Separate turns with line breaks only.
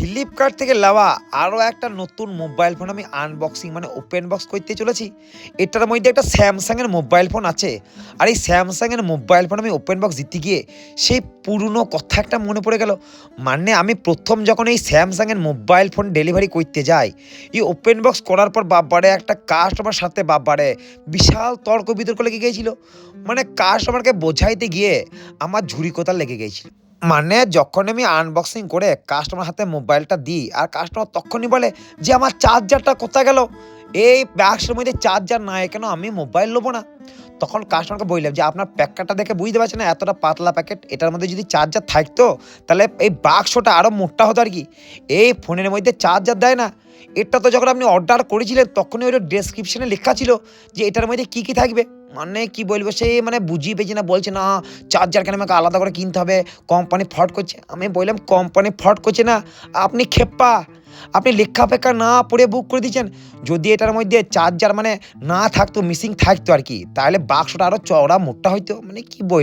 Flipkart থেকে নেওয়া আরও একটা নতুন মোবাইল ফোন আমি আনবক্সিং ওপেন বক্স করতে চলেছি। এটার মধ্যে একটা স্যামসাংয়ের মোবাইল ফোন আছে। আর এই স্যামসাংয়ের মোবাইল ফোন আমি ওপেন বক্স দিতে গিয়ে সেই পুরনো কথা একটা মনে পড়ে গেল। আমি প্রথম যখন এই স্যামসাংয়ের মোবাইল ফোন ডেলিভারি করতে যাই, এই ওপেন বক্স করার পর বাব্বারে একটা কাস্টমার সাথে বাব্বারে বিশাল তর্ক বিতর্ক লেগে গিয়েছিল। কাস্টমারকে বোঝাইতে গিয়ে আমার ঝুরি কোতাল লেগে গিয়েছিল। যখন আমি আনবক্সিং করে কাস্টমার হাতে মোবাইলটা দিই আর কাস্টমার তখনই বলে যে আমার চার্জারটা কোথায় গেল, এই বাক্সের মধ্যে চার্জার নাই কেন, আমি মোবাইল নেবো না। তখন কাস্টমারকে বললাম যে আপনার প্যাকেটটা দেখে বুঝতে পারছেন না, এতটা পাতলা প্যাকেট, এটার মধ্যে যদি চার্জার থাকতো তাহলে এই বাক্সটা আরও মোটা হতো আর কি। এই ফোনের মধ্যে চার্জার দেয় না। এটা তো যখন আপনি অর্ডার করেছিলেন তখনই ওই ডেসক্রিপশনে লেখা ছিল যে এটার মধ্যে কী কী থাকবে। কি বলবো, সে বুঝিয়ে পেয়েছে না, বলছে না চার্জার কেন আমাকে আলাদা করে কিনতে হবে, কোম্পানি ফ্রড করছে। আমি বললাম কোম্পানি ফ্রড করছে না, আপনি খেপ্পা, আপনি লেখা ফেখা না পড়ে বুক করে দিয়েছেন। যদি এটার মধ্যে চার্জার না থাকতো, মিসিং থাকতো আর কি, তাহলে বাক্সটা আরও চওড়া মোটা হইতো। কি বল